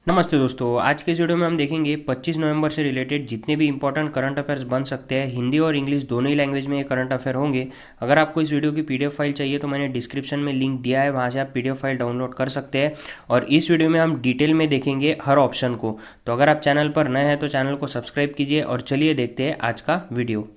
नमस्ते दोस्तों, आज के इस वीडियो में हम देखेंगे 25 नवंबर से रिलेटेड जितने भी इंपॉर्टेंट करंट अफेयर्स बन सकते हैं। हिंदी और इंग्लिश दोनों ही लैंग्वेज में ये करंट अफेयर होंगे। अगर आपको इस वीडियो की पीडीएफ फाइल चाहिए तो मैंने डिस्क्रिप्शन में लिंक दिया है, वहाँ से आप पीडीएफ फाइल डाउनलोड कर सकते हैं। और इस वीडियो में हम डिटेल में देखेंगे हर ऑप्शन को। तो अगर आप चैनल पर नए हैं तो चैनल को सब्सक्राइब कीजिए और चलिए देखते हैं आज का वीडियो।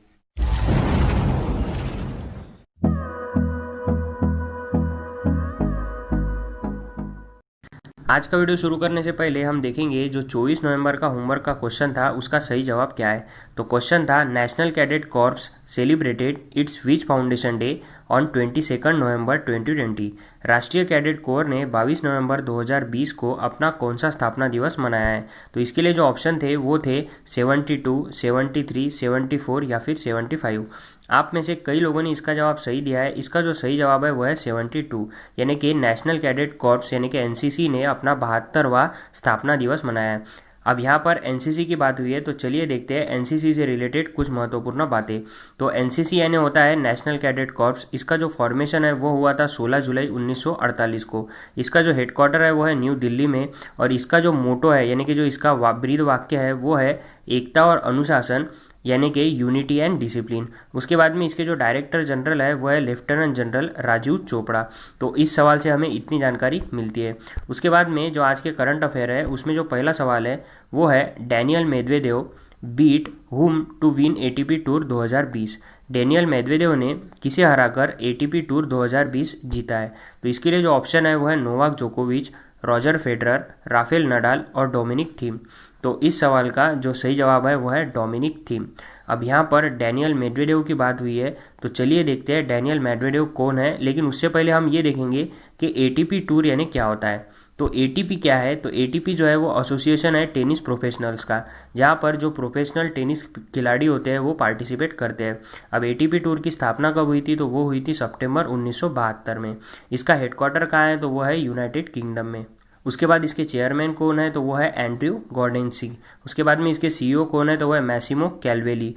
आज का वीडियो शुरू करने से पहले हम देखेंगे जो 24 नवंबर का होमवर्क का क्वेश्चन था उसका सही जवाब क्या है। तो क्वेश्चन था, national cadet corps celebrated it's which foundation day on 22 नवंबर 2020। राष्ट्रीय कैडेट कोर ने 22 नवंबर 2020 को अपना कौन सा स्थापना दिवस मनाया है। तो इसके लिए जो ऑप्शन थे वो थे 72, 73, 74 या फिर 75। आप में से कई लोगों ने इसका जवाब सही दिया है। इसका जो सही जवाब है वो है 72, यानी कि नेशनल कैडेट कॉर्प्स यानी कि एनसीसी ने अपना 72वां स्थापना दिवस मनाया है। अब यहाँ पर एनसीसी की बात हुई है तो चलिए देखते हैं एनसीसी से रिलेटेड कुछ महत्वपूर्ण बातें। तो एनसीसी यानी होता है नेशनल कैडेट कॉर्प्स। इसका जो फॉर्मेशन है वो हुआ था 16 जुलाई 1948 को। इसका जो हेडक्वार्टर है वो है न्यू दिल्ली में। और इसका जो मोटो है यानी कि जो इसका ब्रीद वाक्य है वो है एकता और अनुशासन, यानी कि यूनिटी एंड डिसिप्लिन। उसके बाद में इसके जो डायरेक्टर जनरल है वो है लेफ्टिनेंट जनरल राजीव चोपड़ा। तो इस सवाल से हमें इतनी जानकारी मिलती है। उसके बाद में जो आज के करंट अफेयर है उसमें जो पहला सवाल है वो है, Daniel Medvedev beat whom to win ATP tour 2020। Daniel Medvedev ने किसे हराकर एटीपी टूर 2020 जीता है। तो इसके लिए जो ऑप्शन है वो है नोवाक जोकोविच, रॉजर फेडरर, राफेल नडाल और डोमिनिक थीम। तो इस सवाल का जो सही जवाब है वो है डोमिनिक थीम। अब यहाँ पर डैनियल मेदवेदेव की बात हुई है तो चलिए देखते हैं डैनियल मेदवेदेव कौन है। लेकिन उससे पहले हम ये देखेंगे कि एटीपी टूर यानी क्या होता है। तो एटीपी क्या है, तो एटीपी जो है वो एसोसिएशन है टेनिस प्रोफेशनल्स का, जहाँ पर जो प्रोफेशनल टेनिस खिलाड़ी होते हैं वो पार्टिसिपेट करते हैं। अब एटीपी टूर की स्थापना कब हुई थी, तो वो हुई थी सितंबर 1972 में। इसका हेडक्वार्टर कहाँ है, तो वो है यूनाइटेड किंगडम में। उसके बाद इसके चेयरमैन कौन है, तो वो है एंड्रयू गॉर्डेंसी। उसके बाद में इसके सीईओ कौन है, तो वो है मैसिमो कैलवेली।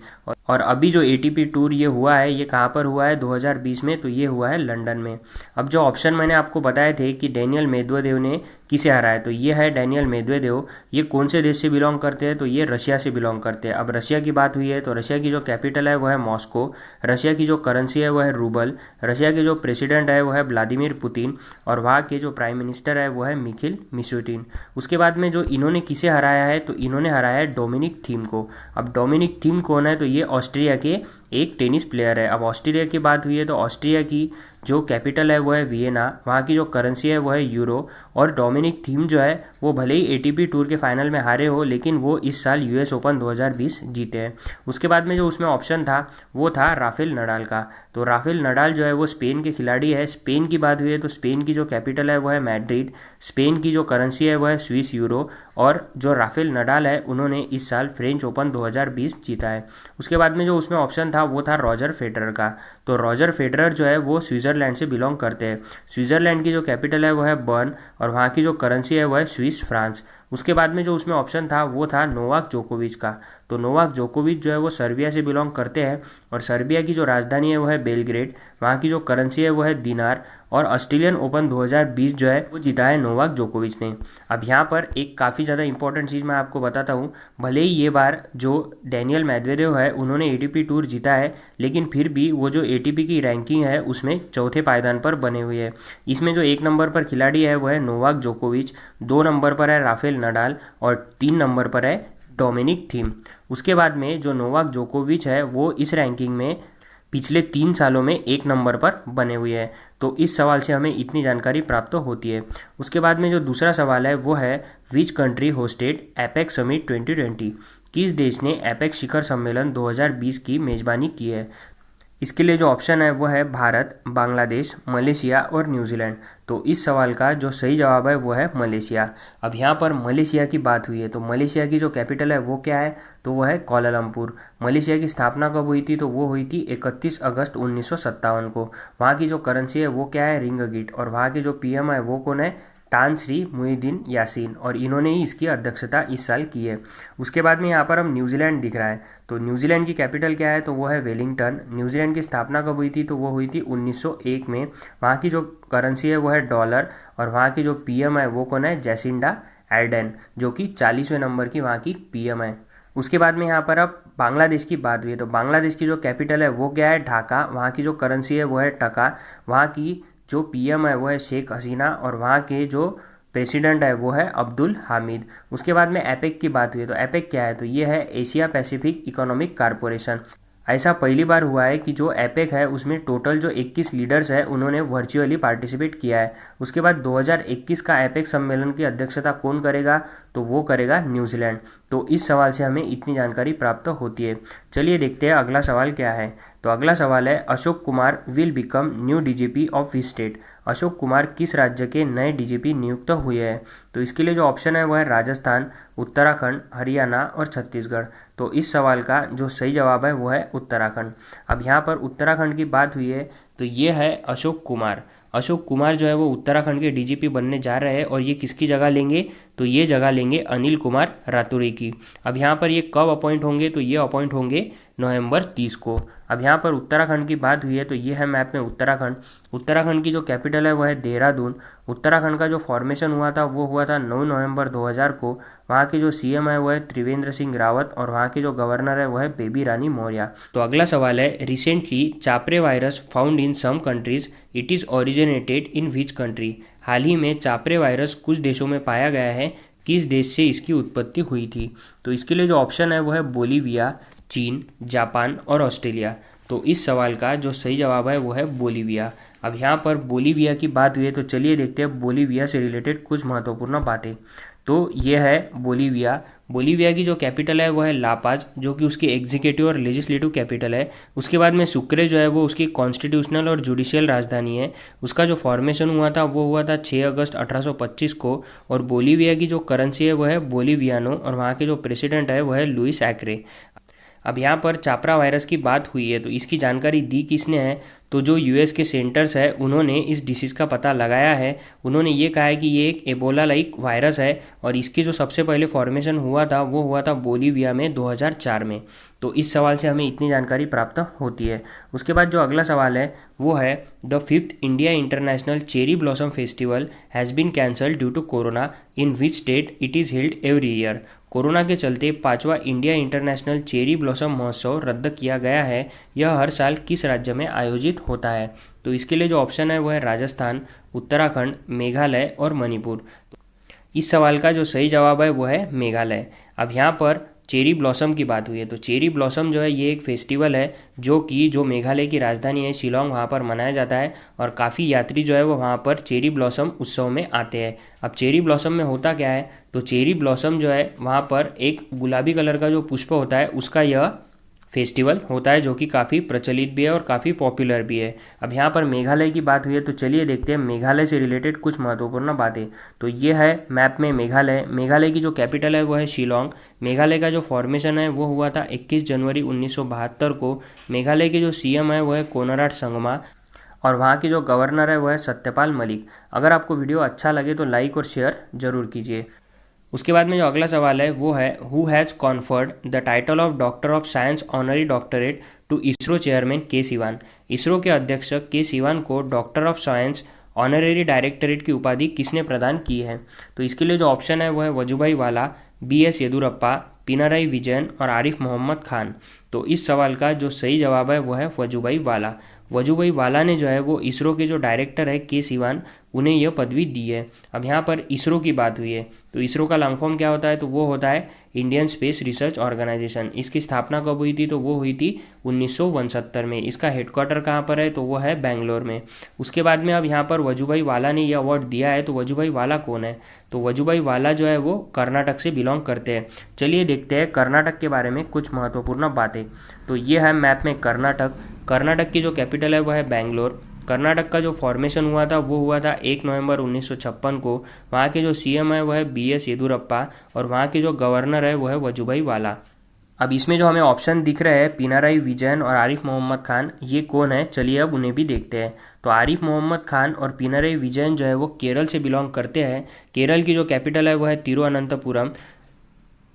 और अभी जो एटीपी टूर ये हुआ है ये कहाँ पर हुआ है 2020 में, तो ये हुआ है लंदन में। अब जो ऑप्शन मैंने आपको बताए थे कि डैनियल मेदवेदेव ने किसे हराया, तो ये है डैनियल मेदवेदेव। ये कौन से देश से बिलोंग करते हैं, तो ये रशिया से बिलोंग करते हैं। अब रशिया की बात हुई है तो रशिया की जो कैपिटल है वो है मॉस्को। रशिया की जो करेंसी है वो है रूबल। रशिया के जो प्रेसिडेंट है वो है व्लादिमीर पुतिन। और वहाँ के जो प्राइम मिनिस्टर है वो है मिखिल मिशुटिन। उसके बाद में जो इन्होंने किसे हराया है, तो इन्होंने हराया है डोमिनिक थीम को। अब डोमिनिक थीम कौन है, तो ये ऑस्ट्रिया के एक टेनिस प्लेयर है। अब ऑस्ट्रिया की बात हुई है तो ऑस्ट्रिया की जो कैपिटल है वो है वियना। वहाँ की जो करेंसी है वो है यूरो। और डोमिनिक थीम जो है वो भले ही एटीपी टूर के फाइनल में हारे हो लेकिन वो इस साल यूएस ओपन 2020 जीते हैं। उसके बाद में जो उसमें ऑप्शन था वो था राफेल नडाल का। तो राफेल नडाल जो है वो स्पेन के खिलाड़ी है। स्पेन की बात हुई है तो स्पेन की जो कैपिटल है वो है मैड्रिड। स्पेन की जो करेंसी है वो है स्विस यूरो। और जो राफेल नडाल है उन्होंने इस साल फ्रेंच ओपन 2020 जीता है। उसके बाद में जो उसमें ऑप्शन था वो था रॉजर फेडरर का। तो रॉजर फेडरर जो है वो स्विट्जरलैंड से बिलोंग करते हैं। स्विट्जरलैंड की जो कैपिटल है वो है बर्न और वहाँ की जो करेंसी है वो है स्विस फ्रांस। उसके बाद में जो उसमें ऑप्शन था वो था नोवाक जोकोविच का। तो नोवाक जोकोविच जो है वो सर्बिया से बिलोंग करते हैं और सर्बिया की जो राजधानी है वो है बेलग्रेड। वहाँ की जो करेंसी है वो है दिनार। और ऑस्ट्रेलियन ओपन 2020 जो है वो जीता है नोवाक जोकोविच ने। अब यहाँ पर एक काफ़ी ज़्यादा इंपॉर्टेंट चीज़ मैं आपको बताता हूँ। भले ही ये बार जो डैनियल मेदवेदेव है उन्होंने एटीपी टूर जीता है लेकिन फिर भी वो जो एटीपी की रैंकिंग है उसमें चौथे पायदान पर बने हुए हैं। इसमें जो 1 नंबर पर खिलाड़ी है वो है नोवाक जोकोविच, 2 नंबर पर है राफेल नडाल और 3 नंबर पर है डोमिनिक थीम। उसके बाद में जो नोवाक जोकोविच है वो इस रैंकिंग में पिछले 3 सालों में 1 नंबर पर बने हुए हैं। तो इस सवाल से हमें इतनी जानकारी प्राप्त होती है। उसके बाद में जो दूसरा सवाल है वो है, which country hosted APEC summit 2020। किस देश ने एपेक शिखर सम्मेलन 2020 की मेज़बानी की है। इसके लिए जो ऑप्शन है वो है भारत, बांग्लादेश, मलेशिया और न्यूजीलैंड। तो इस सवाल का जो सही जवाब है वो है मलेशिया। अब यहाँ पर मलेशिया की बात हुई है तो मलेशिया की जो कैपिटल है वो क्या है, तो वो है कोलालमपुर। मलेशिया की स्थापना कब हुई थी, तो वो हुई थी 31 अगस्त 1957 को। वहाँ की जो करेंसी है वो क्या है, रिंगगिट। और वहाँ के जो पीएम है वो कौन है, तान श्री मुहिद्दीन यासीन। और इन्होंने ही इसकी अध्यक्षता इस साल की है। उसके बाद में यहाँ पर हम न्यूजीलैंड दिख रहा है तो न्यूजीलैंड की कैपिटल क्या है, तो वो है वेलिंगटन। न्यूजीलैंड की स्थापना कब हुई थी, तो वो हुई थी 1901 में। वहाँ की जो करेंसी है वो है डॉलर और वहाँ की जो पीएम है वो कौन है, जैसिंडा एर्डन, जो कि 40वें नंबर की वहाँ की पीएम है। उसके बाद में यहाँ पर अब बांग्लादेश की बात हुई है, तो बांग्लादेश की जो कैपिटल है वो क्या है, ढाका। वहाँ की जो करेंसी है वो है टका। वहाँ की जो पीएम है वो है शेख हसीना, और वहाँ के जो प्रेसिडेंट है वो है अब्दुल हामिद। उसके बाद में एपेक की बात हुई है, तो एपेक क्या है, तो ये है एशिया पैसिफिक इकोनॉमिक कारपोरेशन। ऐसा पहली बार हुआ है कि जो एपेक है उसमें टोटल जो 21 लीडर्स है उन्होंने वर्चुअली पार्टिसिपेट किया है। उसके बाद 2021 का एपेक सम्मेलन की अध्यक्षता कौन करेगा, तो वो करेगा न्यूजीलैंड। तो इस सवाल से हमें इतनी जानकारी प्राप्त होती है। चलिए देखते हैं अगला सवाल क्या है। तो अगला सवाल है, Ashok Kumar will become new DGP of which state. Ashok Kumar किस राज्य के नए डीजीपी नियुक्त हुए हैं। तो इसके लिए जो ऑप्शन है वो है राजस्थान, उत्तराखंड, हरियाणा और छत्तीसगढ़। तो इस सवाल का जो सही जवाब है वो है उत्तराखंड। अब यहाँ पर उत्तराखंड की बात हुई है, तो ये है अशोक कुमार। अशोक कुमार जो है वो उत्तराखंड के डीजीपी बनने जा रहे हैं, और ये किसकी जगह लेंगे, तो ये जगह लेंगे अनिल कुमार रातुरी की। अब यहाँ पर ये कब अपॉइंट होंगे, तो ये अपॉइंट होंगे नवंबर 30 को। अब यहाँ पर उत्तराखंड की बात हुई है, तो ये है मैप में उत्तराखंड। उत्तराखंड की जो कैपिटल है वो है देहरादून। उत्तराखंड का जो फॉर्मेशन हुआ था वो हुआ था 9 नवंबर 2000 को। वहाँ के जो सीएम है वो है त्रिवेंद्र सिंह रावत, और वहाँ के जो गवर्नर है वो है बेबी रानी मौर्य। तो अगला सवाल है, recently Chapare virus found in some countries, it is originated in which country. हाल ही में चापरे वायरस कुछ देशों में पाया गया है, किस देश से इसकी उत्पत्ति हुई थी। तो इसके लिए जो ऑप्शन है वो है बोलीविया, चीन, जापान और ऑस्ट्रेलिया। तो इस सवाल का जो सही जवाब है वो है बोलीविया। अब यहाँ पर बोलीविया की बात हुई है, तो चलिए देखते हैं बोलीविया से रिलेटेड कुछ महत्वपूर्ण बातें। तो ये है बोलीविया। बोलीविया की जो कैपिटल है वो है लापाज, जो कि उसकी एग्जीक्यूटिव और लेजिस्लेटिव कैपिटल है। उसके बाद में सुक्रे जो है वो उसकी कॉन्स्टिट्यूशनल और जुडिशियल राजधानी है। उसका जो फॉर्मेशन हुआ था वो हुआ था 6 अगस्त 1825 को। और बोलीविया की जो करेंसी है वो है बोलीवियानो, और वहाँ के जो प्रेसिडेंट है वो है लुइस एक्रे। अब यहाँ पर चापरा वायरस की बात हुई है, तो इसकी जानकारी दी किसने है, तो जो यूएस के सेंटर्स है उन्होंने इस डिसीज़ का पता लगाया है। उन्होंने ये कहा है कि ये एक एबोला लाइक वायरस है, और इसकी जो सबसे पहले फॉर्मेशन हुआ था वो हुआ था बोलीविया में 2004 में। तो इस सवाल से हमें इतनी जानकारी प्राप्त होती है। उसके बाद जो अगला सवाल है वो है, the 5th India international cherry blossom festival has been cancelled due to corona, in which state it is held every year. Corona के चलते 5वां इंडिया इंटरनेशनल चेरी ब्लॉसम महोत्सव रद्द किया गया है। यह हर साल किस राज्य में आयोजित होता है। तो इसके लिए जो ऑप्शन है वो है राजस्थान, उत्तराखंड, मेघालय और मणिपुर। इस सवाल का जो सही जवाब है वो है मेघालय। अब यहाँ पर चेरी ब्लॉसम की बात हुई है, तो चेरी ब्लॉसम जो है ये एक फेस्टिवल है जो मेघालय की राजधानी है शिलोंग, वहाँ पर मनाया जाता है। और काफ़ी यात्री जो है वो वहाँ पर चेरी ब्लॉसम उत्सव में आते हैं। अब चेरी ब्लॉसम में होता क्या है, तो चेरी ब्लॉसम जो है वहाँ पर एक गुलाबी कलर का जो पुष्प होता है उसका यह फेस्टिवल होता है, जो कि काफ़ी प्रचलित भी है और काफ़ी पॉपुलर भी है। अब यहाँ पर मेघालय की बात हुई है, तो चलिए देखते हैं मेघालय से रिलेटेड कुछ महत्वपूर्ण बातें। तो ये है मैप में मेघालय। मेघालय की जो कैपिटल है वो है शिलोंग। मेघालय का जो फॉर्मेशन है वो हुआ था 21 जनवरी 1972 को। मेघालय के जो सीएम है वो है कोनराड संगमा, और वहाँ की जो गवर्नर है वो है सत्यपाल मलिक। अगर आपको वीडियो अच्छा लगे तो लाइक और शेयर जरूर कीजिए। उसके बाद में जो अगला सवाल है वो है, who has conferred the title of doctor of science honorary doctorate to ISRO chairman K Sivan. ISRO के अध्यक्ष के सिवान को doctor of science honorary directorate की उपाधि किसने प्रदान की है। तो इसके लिए जो ऑप्शन है वो है वजुभाई वाला, BS येदुरप्पा, पिनाराई विजयन और आरिफ मोहम्मद खान। तो इस सवाल का जो सही जवाब है वो है वजुभाई वाला। वजुभाई वाला ने जो है वो इसरो के जो डायरेक्टर है के सिवान, उन्हें यह पदवी दी है। अब यहाँ पर इसरो की बात हुई है, तो इसरो का लॉन्ग फॉर्म क्या होता है, तो वो होता है इंडियन स्पेस रिसर्च ऑर्गेनाइजेशन। इसकी स्थापना कब हुई थी, तो वो हुई थी 1969 में। इसका हेडक्वार्टर कहाँ पर है, तो वो है बेंगलोर में। उसके बाद में अब यहाँ पर वजुभाई वाला ने यह अवार्ड दिया है, तो वजुभाई वाला कौन है, तो वजुभाई वाला जो है वो कर्नाटक से बिलोंग करते हैं। चलिए देखते हैं कर्नाटक के बारे में कुछ महत्वपूर्ण बातें। तो ये है मैप में कर्नाटक। कर्नाटक की जो कैपिटल है वो है बेंगलोर। कर्नाटक का जो फॉर्मेशन हुआ था वो हुआ था 1 नवंबर 1956 को। वहाँ के जो सीएम है वो है BS येदुरप्पा, और वहाँ के जो गवर्नर है वो है वजुभाई वाला। अब इसमें जो हमें ऑप्शन दिख रहे हैं पिनाराई विजयन और आरिफ मोहम्मद खान, ये कौन है, चलिए अब उन्हें भी देखते हैं। तो आरिफ मोहम्मद खान और पिनाराई विजयन जो है वो केरल से बिलोंग करते हैं। केरल की जो कैपिटल है वो है तिरुअनंतपुरम।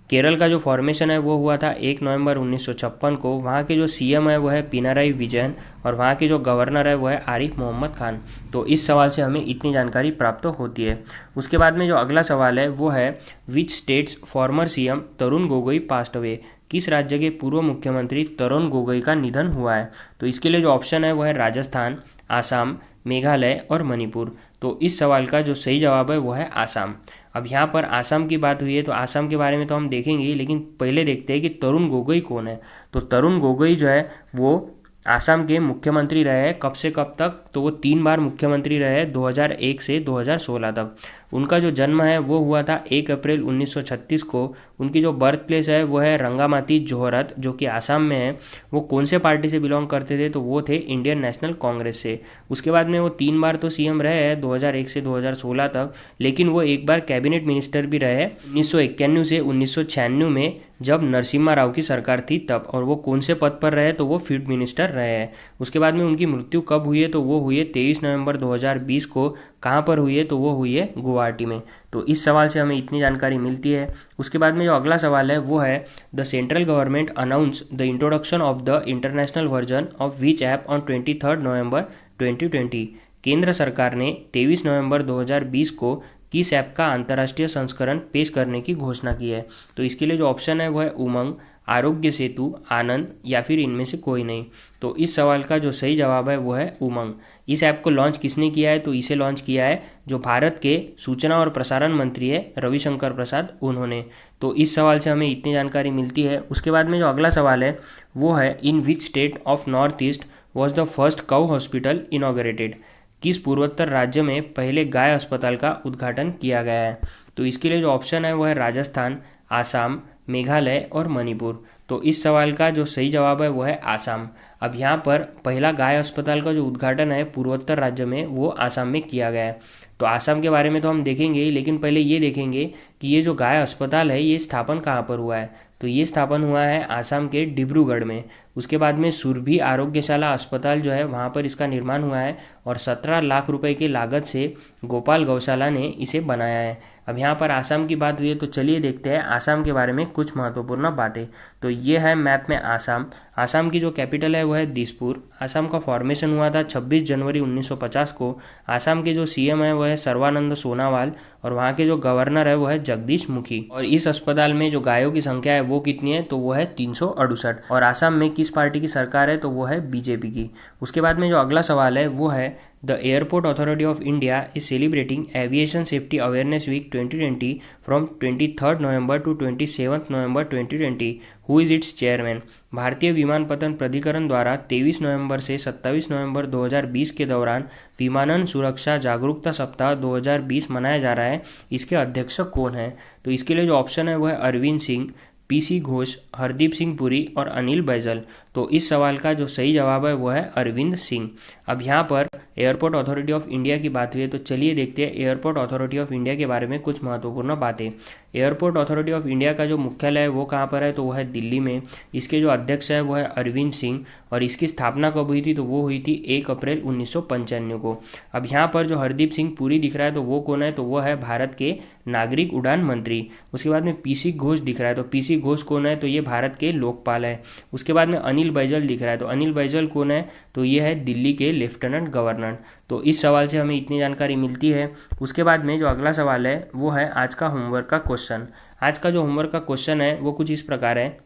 केरल का जो फॉर्मेशन है वो हुआ था 1 नवंबर 1956 को। वहाँ के जो सीएम है वो है पिनाराई विजयन और वहाँ के जो गवर्नर है वो है आरिफ मोहम्मद खान। तो इस सवाल से हमें इतनी जानकारी प्राप्त होती है। उसके बाद में जो अगला सवाल है वो है which states farmer CM Tarun Gogoi passed away. किस राज्य के पूर्व मुख्यमंत्री तरुण गोगोई का निधन हुआ है। तो इसके लिए जो ऑप्शन है वो है राजस्थान, आसाम, मेघालय और मणिपुर। तो इस सवाल का जो सही जवाब है वो है आसाम। अब यहाँ पर आसाम की बात हुई है तो आसाम के बारे में तो हम देखेंगे, लेकिन पहले देखते हैं कि तरुण गोगोई कौन है। तो तरुण गोगोई जो है वो आसाम के मुख्यमंत्री रहे हैं कब से कब तक, तो वो 3 बार मुख्यमंत्री रहे 2001 से 2016 तक। उनका जो जन्म है वो हुआ था 1 अप्रैल 1936 को। उनकी जो बर्थ प्लेस है वो है रंगामाती जोहरत, जो कि आसाम में है। वो कौन से पार्टी से बिलोंग करते थे, तो वो थे इंडियन नेशनल कांग्रेस से। उसके बाद में वो 3 बार तो सीएम रहे हैं 2001 से 2016 तक, लेकिन वो एक बार कैबिनेट मिनिस्टर भी रहे 1991 से 1996 में, जब नरसिम्हा राव की सरकार थी तब। और वो कौन से पद पर रहे, तो वो फील्ड मिनिस्टर रहे हैं। उसके बाद में उनकी मृत्यु कब हुई है, तो वो हुई है 23 नवंबर 2020 को। कहाँ पर हुई है, तो वो हुई है गुवाहाटी में। तो इस सवाल से हमें इतनी जानकारी मिलती है। उसके बाद में जो अगला सवाल है वो है the central government announce the introduction of the international version of which app on 23 नवंबर 2020। केंद्र सरकार ने 23 नवंबर 2020 को किस ऐप का अंतर्राष्ट्रीय संस्करण पेश करने की घोषणा की है। तो इसके लिए जो ऑप्शन है वो है उमंग, आरोग्य सेतु, आनंद या फिर इनमें से कोई नहीं। तो इस सवाल का जो सही जवाब है वो है उमंग। इस ऐप को लॉन्च किसने किया है, तो इसे लॉन्च किया है जो भारत के सूचना और प्रसारण मंत्री है रविशंकर प्रसाद, उन्होंने। तो इस सवाल से हमें इतनी जानकारी मिलती है। उसके बाद में जो अगला सवाल है वो है in which state of north east was the first cow hospital inaugurated. किस पूर्वोत्तर राज्य में पहले गाय अस्पताल का उद्घाटन किया गया है। तो इसके लिए जो ऑप्शन है वो है राजस्थान, आसाम, मेघालय और मणिपुर। तो इस सवाल का जो सही जवाब है वो है आसाम। अब यहाँ पर पहला गाय अस्पताल का जो उद्घाटन है पूर्वोत्तर राज्य में वो आसाम में किया गया है। तो आसाम के बारे में तो हम देखेंगे ही, लेकिन पहले ये देखेंगे कि ये जो गाय अस्पताल है ये स्थापन कहाँ पर हुआ है। तो ये स्थापन हुआ है आसाम के डिब्रूगढ़ में। उसके बाद में सुरभि आरोग्यशाला अस्पताल जो है वहाँ पर इसका निर्माण हुआ है और 17 लाख रुपए की लागत से गोपाल गौशाला ने इसे बनाया है। अब यहाँ पर आसाम की बात हुई है तो चलिए देखते हैं आसाम के बारे में कुछ महत्वपूर्ण बातें। तो ये है मैप में आसाम। आसाम की जो कैपिटल है वो है दिसपुर। आसाम का फॉर्मेशन हुआ था 26 जनवरी 1950 को। आसाम के जो सीएम है वो है सर्बानंद सोनोवाल और वहाँ के जो गवर्नर है वो है जगदीश मुखी। और इस अस्पताल में जो गायों की संख्या है वो कितनी है, तो वो है 368। और आसाम में किस पार्टी की सरकार है, तो वो है बीजेपी की। उसके बाद में जो अगला सवाल है वो है the airport authority of India is celebrating aviation safety awareness week 2020 from 23 November to 27 November 2020। Who is its chairman. भारतीय विमानपत्तन प्राधिकरण द्वारा 23 नवंबर से 27 नवंबर 2020 के दौरान विमानन सुरक्षा जागरूकता सप्ताह 2020 मनाया जा रहा है। इसके अध्यक्ष कौन है। तो इसके लिए जो ऑप्शन है वो है अरविंद सिंह, पीसी घोष, हरदीप सिंह पुरी और अनिल बैजल। तो इस सवाल का जो सही जवाब है वो है अरविंद सिंह। अब यहाँ पर एयरपोर्ट अथॉरिटी ऑफ इंडिया की बात हुई है तो चलिए देखते हैं एयरपोर्ट अथॉरिटी ऑफ इंडिया के बारे में कुछ महत्वपूर्ण बातें। एयरपोर्ट अथॉरिटी ऑफ इंडिया का जो मुख्यालय है वो कहाँ पर है, तो वो है दिल्ली में। इसके जो अध्यक्ष है वो है अरविंद सिंह और इसकी स्थापना कब हुई थी, तो वो हुई थी 1 अप्रैल 1995 को। अब यहाँ पर जो हरदीप सिंह पुरी दिख रहा है तो वो कौन है, तो वो है भारत के नागरिक उड़ान मंत्री। उसके बाद में पीसी घोष दिख रहा है तो पीसी घोष कौन है, तो ये भारत के लोकपाल है। उसके बाद में अनिल बैजल दिख रहा है तो अनिल बैजल कौन है, तो ये है दिल्ली के लेफ्टिनेंट गवर्नर। तो इस सवाल से हमें इतनी जानकारी मिलती है। उसके बाद में जो अगला सवाल है वो है आज का होमवर्क का क्वेश्चन। आज का जो होमवर्क का क्वेश्चन है वो कुछ इस प्रकार है।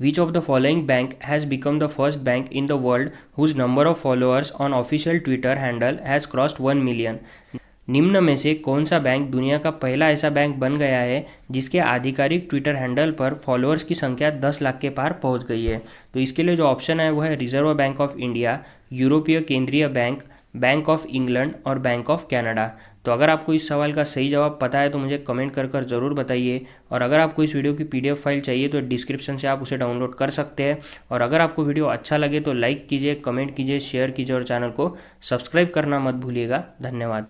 Which of the following bank has become the first bank in the world whose number of followers on official Twitter handle has crossed 1 million? निम्न में से कौन सा बैंक दुनिया का पहला ऐसा बैंक बन गया है जिसके आधिकारिक ट्विटर हैंडल पर फॉलोअर्स की संख्या 10 लाख के पार पहुंच गई है। तो इसके लिए जो ऑप्शन है वो है रिजर्व बैंक ऑफ इंडिया, यूरोपीय केंद्रीय बैंक, बैंक ऑफ इंग्लैंड और बैंक ऑफ कनाडा। तो अगर आपको इस सवाल का सही जवाब पता है तो मुझे कमेंट कर ज़रूर बताइए। और अगर आपको इस वीडियो की पीडीएफ फाइल चाहिए तो डिस्क्रिप्शन से आप उसे डाउनलोड कर सकते हैं। और अगर आपको वीडियो अच्छा लगे तो लाइक कीजिए, कमेंट कीजिए, शेयर कीजिए और चैनल को सब्सक्राइब करना मत भूलिएगा। धन्यवाद।